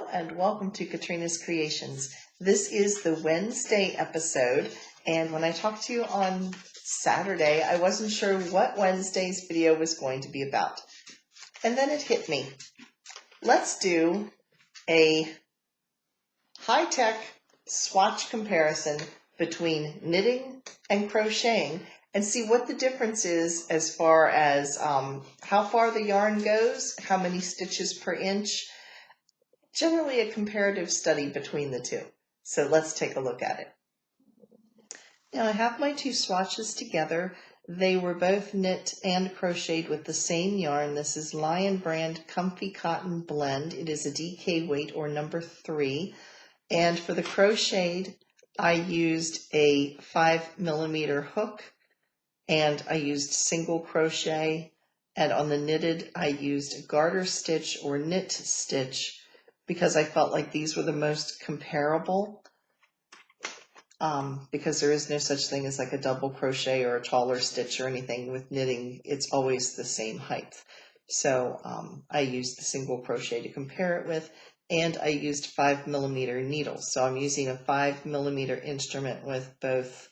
Hello and welcome to Katrina's Creations. This is the Wednesday episode, and when I talked to you on Saturday, I wasn't sure what Wednesday's video was going to be about. And then it hit me. Let's do a high-tech swatch comparison between knitting and crocheting and see what the difference is as far as how far the yarn goes, how many stitches per inch. Generally a comparative study between the two. So let's take a look at it. Now I have my two swatches together. They were both knit and crocheted with the same yarn. This is Lion Brand Comfy Cotton Blend. It is a DK weight or number 3. And for the crocheted, I used a 5mm hook and I used single crochet. And on the knitted, I used a garter stitch or knit stitch, because I felt like these were the most comparable, because there is no such thing as like a double crochet or a taller stitch or anything. With knitting, it's always the same height. So I used the single crochet to compare it with, and I used 5mm needles. So I'm using a 5mm instrument with both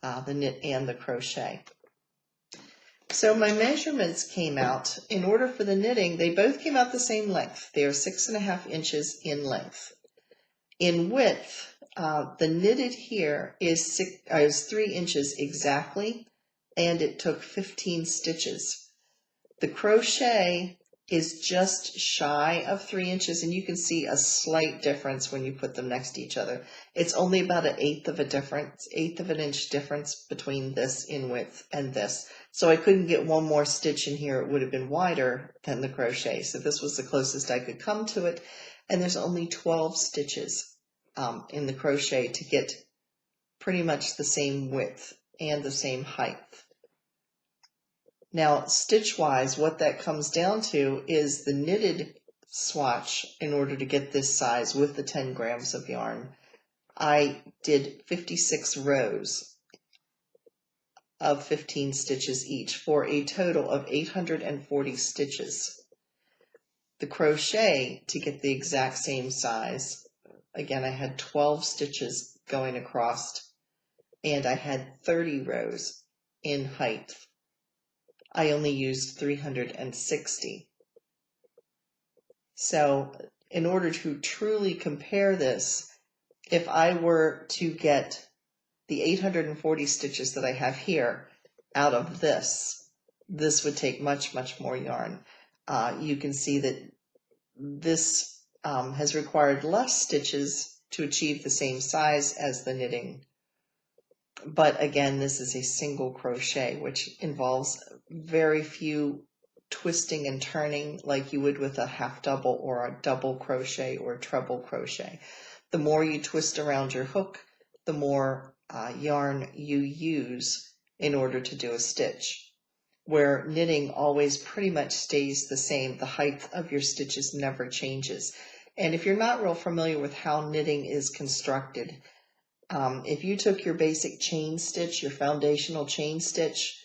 the knit and the crochet. So my measurements came out, in order for the knitting, they both came out the same length. They are 6.5 inches in length. In width, the knitted here is 3 inches exactly, and it took 15 stitches. The crochet is just shy of 3 inches, and you can see a slight difference when you put them next to each other. It's only about an eighth of an inch difference between this in width and this. So I couldn't get one more stitch in here. It would have been wider than the crochet. So this was the closest I could come to it. And there's only 12 stitches in the crochet to get pretty much the same width and the same height. Now, stitch-wise, what that comes down to is the knitted swatch. In order to get this size with the 10 grams of yarn, I did 56 rows of 15 stitches each for a total of 840 stitches. The crochet, to get the exact same size, again, I had 12 stitches going across, and I had 30 rows in height. I only used 360. So in order to truly compare this, if I were to get the 840 stitches that I have here out of this would take much, much more yarn. You can see that this has required less stitches to achieve the same size as the knitting. But again, this is a single crochet, which involves very few twisting and turning like you would with a half double or a double crochet or treble crochet. The more you twist around your hook, the more yarn you use in order to do a stitch. Where knitting always pretty much stays the same, the height of your stitches never changes. And if you're not real familiar with how knitting is constructed, if you took your basic chain stitch, your foundational chain stitch,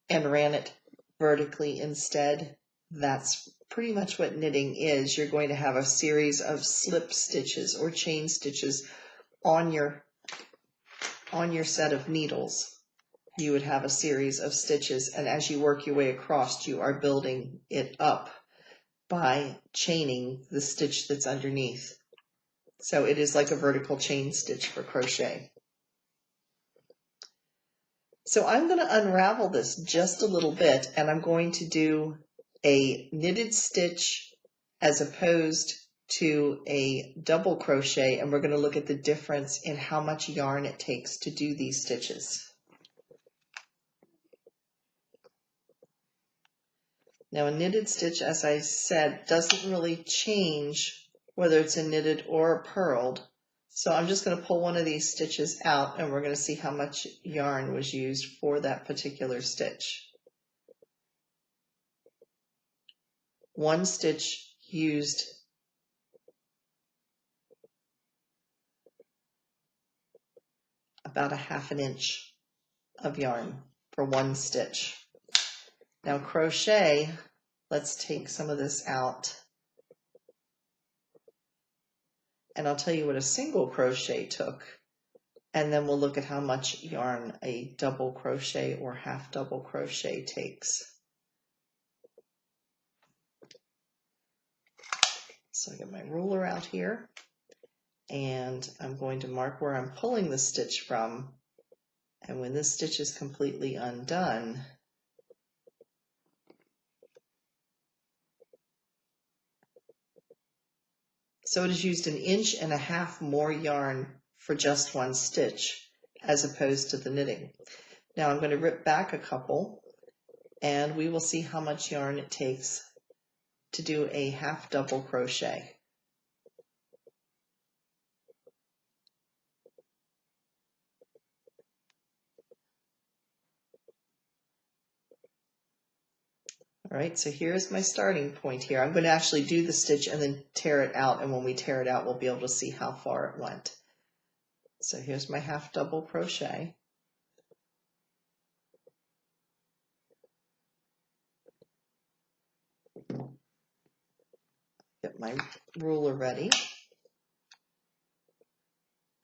and ran it vertically instead, that's pretty much what knitting is. You're going to have a series of slip stitches or chain stitches on your set of needles. You would have a series of stitches, and as you work your way across, you are building it up by chaining the stitch that's underneath. So it is like a vertical chain stitch for crochet. So I'm going to unravel this just a little bit, and I'm going to do a knitted stitch as opposed to a double crochet, and we're going to look at the difference in how much yarn it takes to do these stitches. Now a knitted stitch, as I said, doesn't really change whether it's a knitted or a purled. So I'm just going to pull one of these stitches out, and we're going to see how much yarn was used for that particular stitch. One stitch used about 1/2 inch of yarn for one stitch. Now crochet, let's take some of this out. and I'll tell you what a single crochet took, and then we'll look at how much yarn a double crochet or half double crochet takes. So I get my ruler out here, and I'm going to mark where I'm pulling the stitch from, and when this stitch is completely undone, so it has used 1.5 inches more yarn for just one stitch as opposed to the knitting. Now I'm going to rip back a couple, and we will see how much yarn it takes to do a half double crochet. All right, so here's my starting point here. I'm going to actually do the stitch and then tear it out, and when we tear it out, we'll be able to see how far it went. So here's my half double crochet. Get my ruler ready.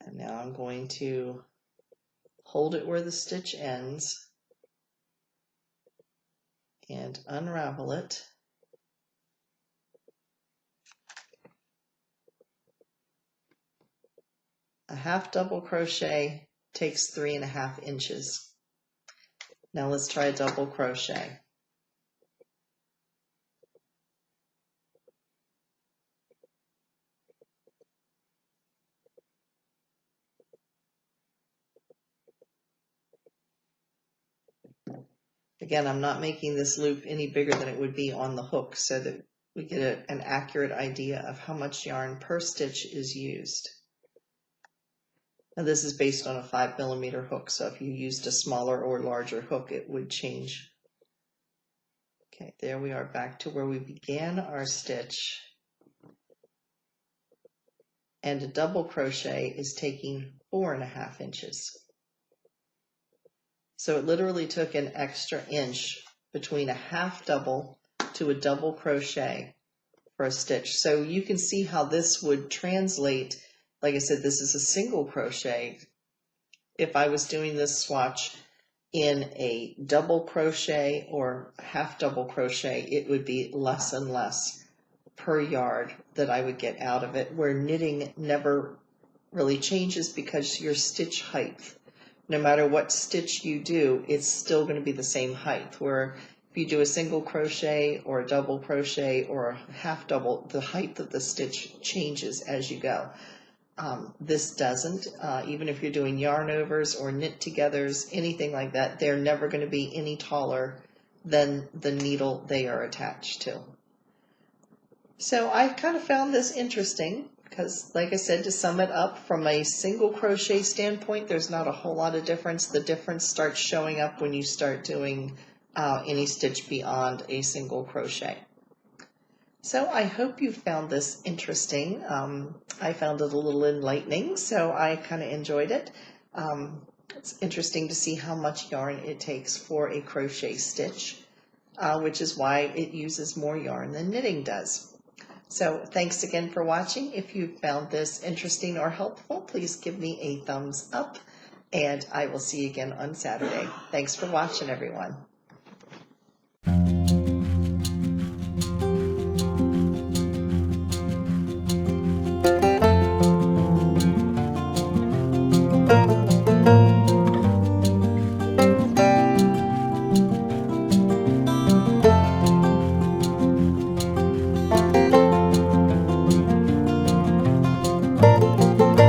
And now I'm going to hold it where the stitch ends and unravel it. A half double crochet takes 3.5 inches. Now let's try a double crochet. Again, I'm not making this loop any bigger than it would be on the hook so that we get an accurate idea of how much yarn per stitch is used. Now this is based on a 5mm hook, so if you used a smaller or larger hook, it would change. Okay, there we are back to where we began our stitch. And a double crochet is taking 4.5 inches. So it literally took an extra inch between a half double to a double crochet for a stitch. So you can see how this would translate. Like I said, this is a single crochet. If I was doing this swatch in a double crochet or half double crochet, it would be less and less per yard that I would get out of it, where knitting never really changes because your stitch height, no matter what stitch you do, it's still going to be the same height, where if you do a single crochet or a double crochet or a half double, the height of the stitch changes as you go. This doesn't. Even if you're doing yarn overs or knit togethers, anything like that, they're never going to be any taller than the needle they are attached to. So I kind of found this interesting because, like I said, to sum it up, from a single crochet standpoint, there's not a whole lot of difference. The difference starts showing up when you start doing any stitch beyond a single crochet. So I hope you found this interesting. I found it a little enlightening, so I kind of enjoyed it. It's interesting to see how much yarn it takes for a crochet stitch, which is why it uses more yarn than knitting does. So thanks again for watching. If you found this interesting or helpful, please give me a thumbs up, and I will see you again on Saturday. Thanks for watching, everyone.